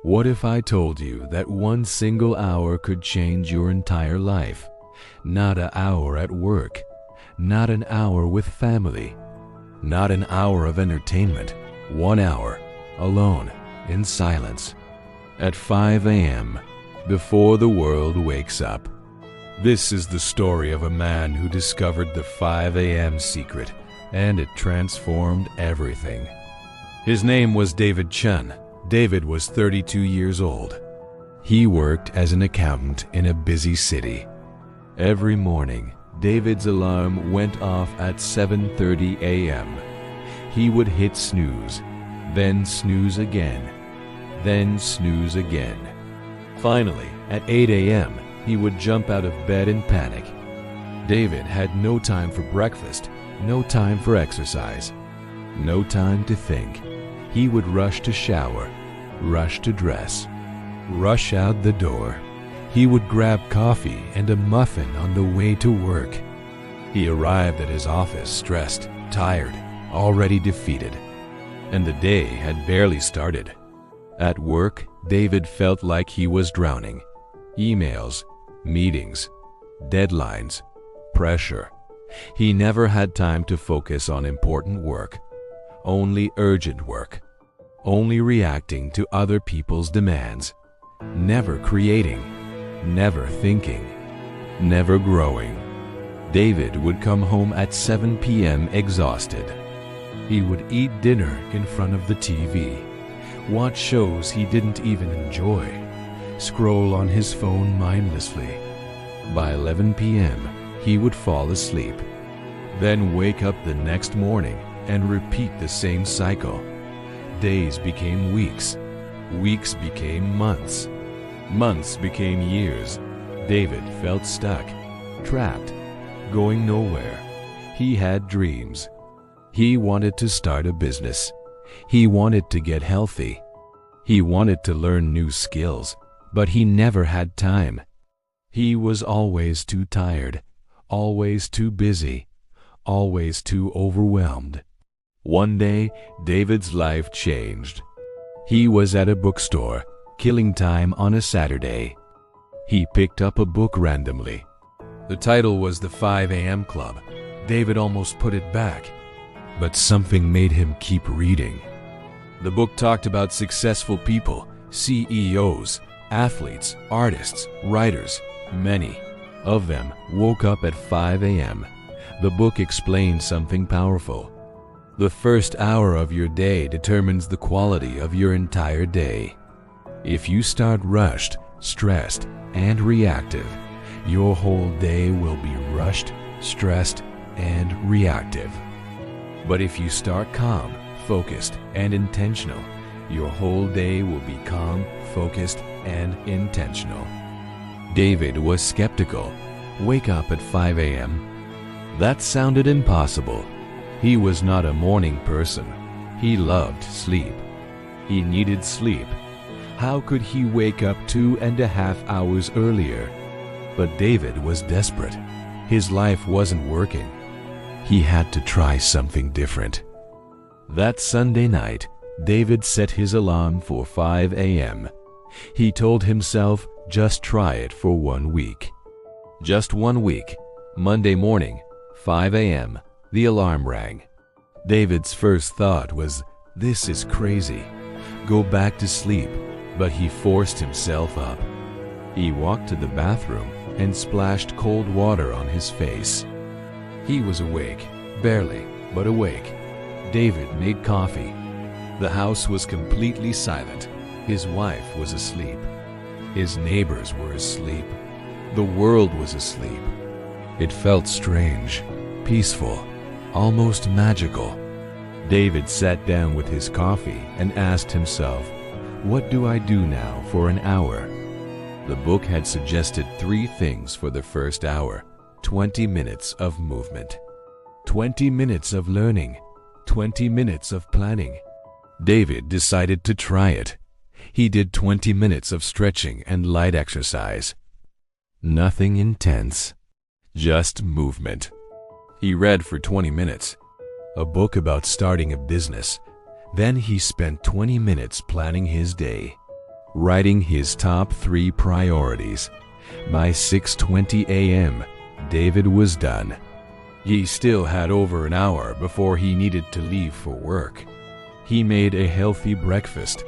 What if I told you that one single hour could change your entire life? Not an hour at work, not an hour with family, not an hour of entertainment, 1 hour, alone, in silence, at 5 a.m., before the world wakes up. This is the story of a man who discovered the 5 a.m. secret, and it transformed everything. His name was David Chun. David was 32 years old. He worked as an accountant in a busy city. Every morning, David's alarm went off at 7:30 a.m. He would hit snooze, then snooze again, then snooze again. Finally, at 8 a.m., he would jump out of bed in panic. David had no time for breakfast, no time for exercise, no time to think. He would rush to shower, rush to dress, rush out the door. He would grab coffee and a muffin on the way to work. He arrived at his office stressed, tired, already defeated, and the day had barely started. At work, David felt like he was drowning. Emails, meetings, deadlines, pressure. He never had time to focus on important work. Only urgent work, only reacting to other people's demands, never creating, never thinking, never growing. David would come home at 7 p.m. exhausted. He would eat dinner in front of the TV, watch shows he didn't even enjoy, scroll on his phone mindlessly. By 11 p.m., he would fall asleep, then wake up the next morning and repeat the same cycle. Days became weeks, weeks became months, months became years. David felt stuck, trapped, going nowhere. He had dreams. He wanted to start a business. He wanted to get healthy. He wanted to learn new skills, but he never had time. He was always too tired, always too busy, always too overwhelmed. One day, David's life changed. He was at a bookstore, killing time on a Saturday. He picked up a book randomly. The title was The 5 a.m. Club. David almost put it back, but something made him keep reading. The book talked about successful people, CEOs, athletes, artists, writers. Many of them woke up at 5 a.m. The book explained something powerful. The first hour of your day determines the quality of your entire day. If you start rushed, stressed, and reactive, your whole day will be rushed, stressed, and reactive. But if you start calm, focused, and intentional, your whole day will be calm, focused, and intentional. David was skeptical. Wake up at 5 a.m. That sounded impossible. He was not a morning person. He loved sleep. He needed sleep. How could he wake up 2.5 hours earlier? But David was desperate. His life wasn't working. He had to try something different. That Sunday night, David set his alarm for 5 a.m. He told himself, just try it for 1 week. Just 1 week. Monday morning, 5 a.m., the alarm rang. David's first thought was, this is crazy. Go back to sleep. But he forced himself up. He walked to the bathroom and splashed cold water on his face. He was awake, barely, but awake. David made coffee. The house was completely silent. His wife was asleep. His neighbors were asleep. The world was asleep. It felt strange, peaceful, almost magical. David sat down with his coffee and asked himself, what do I do now for an hour? The book had suggested 3 things for the first hour: 20 minutes of movement, 20 minutes of learning, 20 minutes of planning. David decided to try it. He did 20 minutes of stretching and light exercise. Nothing intense, just movement. He read for 20 minutes, a book about starting a business. Then he spent 20 minutes planning his day. writing his top 3 priorities. By 6:20 a.m., David was done. He still had over an hour before he needed to leave for work. He made a healthy breakfast.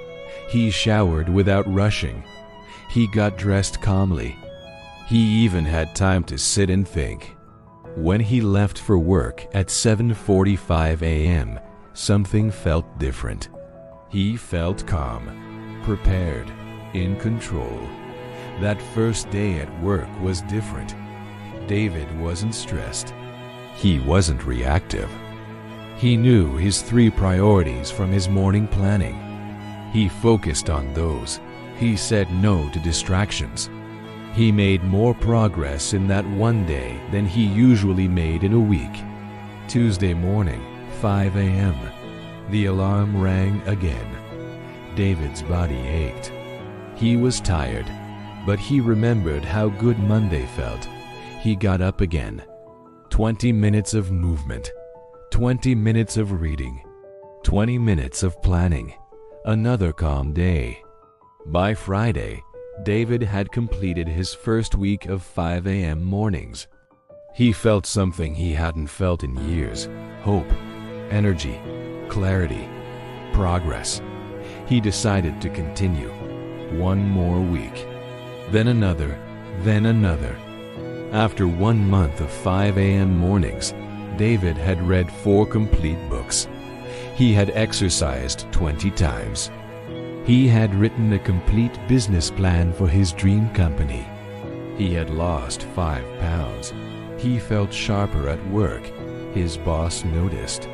He showered without rushing. He got dressed calmly. He even had time to sit and think. When he left for work at 7:45 a.m., something felt different. He felt calm, prepared, in control. That first day at work was different. David wasn't stressed. He wasn't reactive. He knew his 3 priorities from his morning planning. He focused on those. He said no to distractions. He made more progress in that one day than he usually made in a week. Tuesday morning, 5 a.m. The alarm rang again. David's body ached. He was tired, but he remembered how good Monday felt. He got up again. 20 minutes of movement, 20 minutes of reading, 20 minutes of planning. Another calm day. By Friday, David had completed his first week of 5 a.m. mornings. He felt something he hadn't felt in years: hope, energy, clarity, progress. He decided to continue. One more week. Then another, then another. After 1 month of 5 a.m. mornings, David had read 4 complete books. He had exercised 20 times. He had written a complete business plan for his dream company. He had lost 5 pounds. He felt sharper at work. His boss noticed.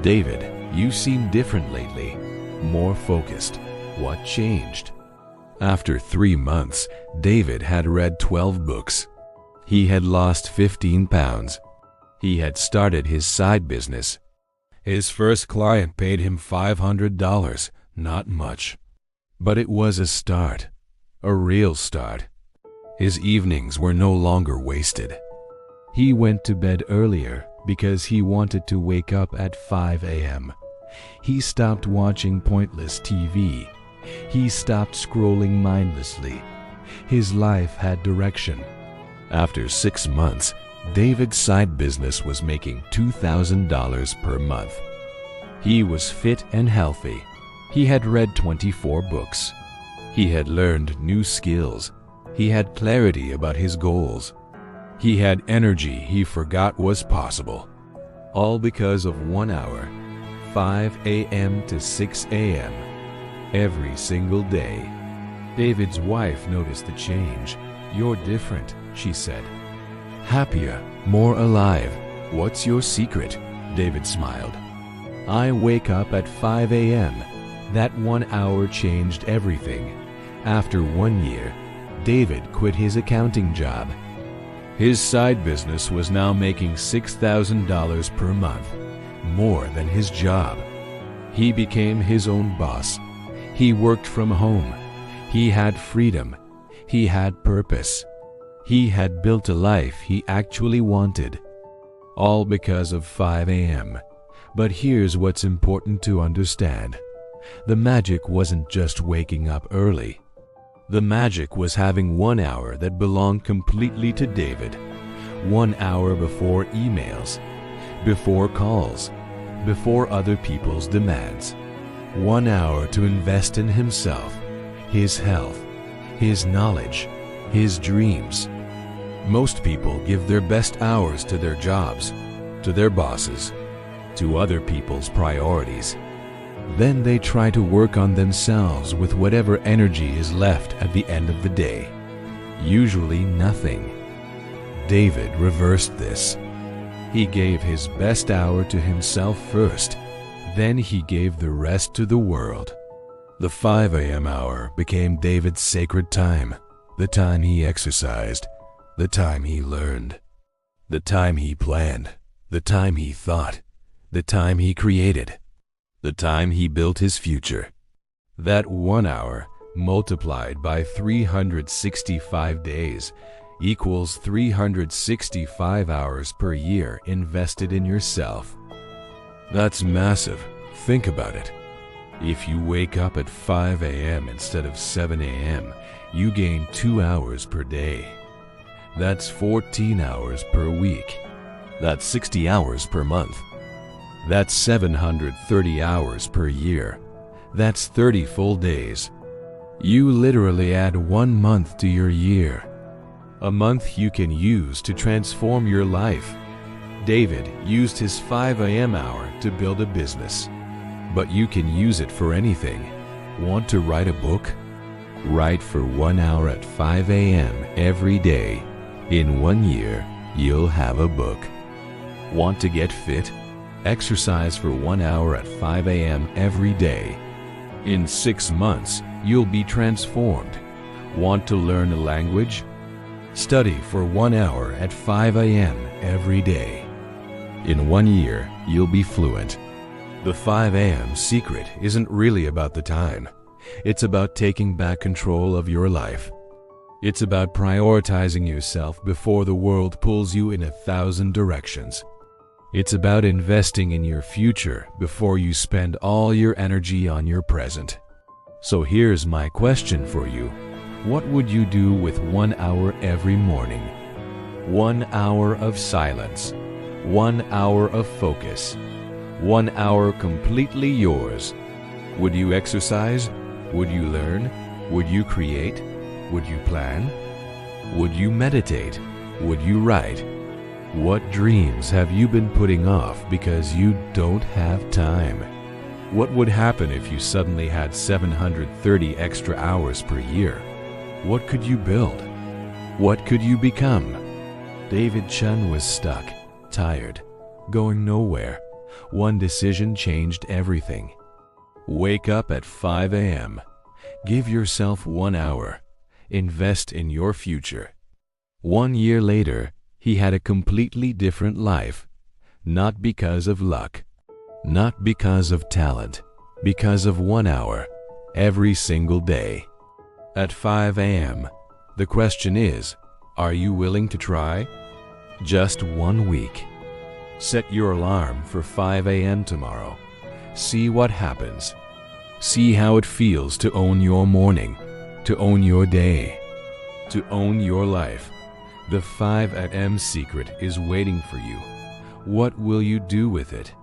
"David, you seem different lately. More focused. What changed?" After 3 months, David had read 12 books. He had lost 15 pounds. He had started his side business. His first client paid him $500, not much. But it was a start, a real start. His evenings were no longer wasted. He went to bed earlier because he wanted to wake up at 5 a.m. He stopped watching pointless TV. He stopped scrolling mindlessly. His life had direction. After 6 months, David's side business was making $2,000 per month. He was fit and healthy. He had read 24 books. He had learned new skills. He had clarity about his goals. He had energy he forgot was possible. All because of 1 hour, 5 a.m. to 6 a.m., every single day. David's wife noticed the change. "You're different," she said. "Happier, more alive. What's your secret?" David smiled. "I wake up at 5 a.m. That 1 hour changed everything." After 1 year, David quit his accounting job. His side business was now making $6,000 per month, more than his job. He became his own boss. He worked from home. He had freedom. He had purpose. He had built a life he actually wanted. All because of 5 a.m. But here's what's important to understand. The magic wasn't just waking up early. The magic was having 1 hour that belonged completely to David. 1 hour before emails, before calls, before other people's demands. 1 hour to invest in himself, his health, his knowledge, his dreams. Most people give their best hours to their jobs, to their bosses, to other people's priorities. Then they try to work on themselves with whatever energy is left at the end of the day. Usually nothing. David reversed this. He gave his best hour to himself first. Then he gave the rest to the world. The 5 a.m. hour became David's sacred time, the time he exercised, the time he learned, the time he planned, the time he thought, the time he created, the time he built his future. That 1 hour multiplied by 365 days equals 365 hours per year invested in yourself. That's massive. Think about it. If you wake up at 5 a.m. instead of 7 a.m., you gain 2 hours per day. That's 14 hours per week. That's 60 hours per month. That's 730 hours per year. That's 30 full days. You literally add 1 month to your year. A month you can use to transform your life. David used his 5 a.m. hour to build a business. But you can use it for anything. Want to write a book? Write for 1 hour at 5 a.m. every day. In 1 year, you'll have a book. Want to get fit? Exercise for 1 hour at 5 a.m. every day. In 6 months, you'll be transformed. Want to learn a language? Study for 1 hour at 5 a.m. every day. In 1 year, you'll be fluent. The 5 a.m. secret isn't really about the time. It's about taking back control of your life. It's about prioritizing yourself before the world pulls you in 1,000 directions. It's about investing in your future before you spend all your energy on your present. So here's my question for you. What would you do with 1 hour every morning? 1 hour of silence. 1 hour of focus. 1 hour completely yours. Would you exercise? Would you learn? Would you create? Would you plan? Would you meditate? Would you write? What dreams have you been putting off because you don't have time? What would happen if you suddenly had 730 extra hours per year? What could you build? What could you become? David Chun was stuck, tired, going nowhere. One decision changed everything. Wake up at 5 a.m. Give yourself 1 hour. Invest in your future. 1 year later, he had a completely different life. Not because of luck. Not because of talent. Because of 1 hour. Every single day. At 5 a.m. The question is, are you willing to try? Just 1 week. Set your alarm for 5 a.m. tomorrow. See what happens. See how it feels to own your morning, to own your day, to own your life. The 5 a.m. secret is waiting for you. What will you do with it?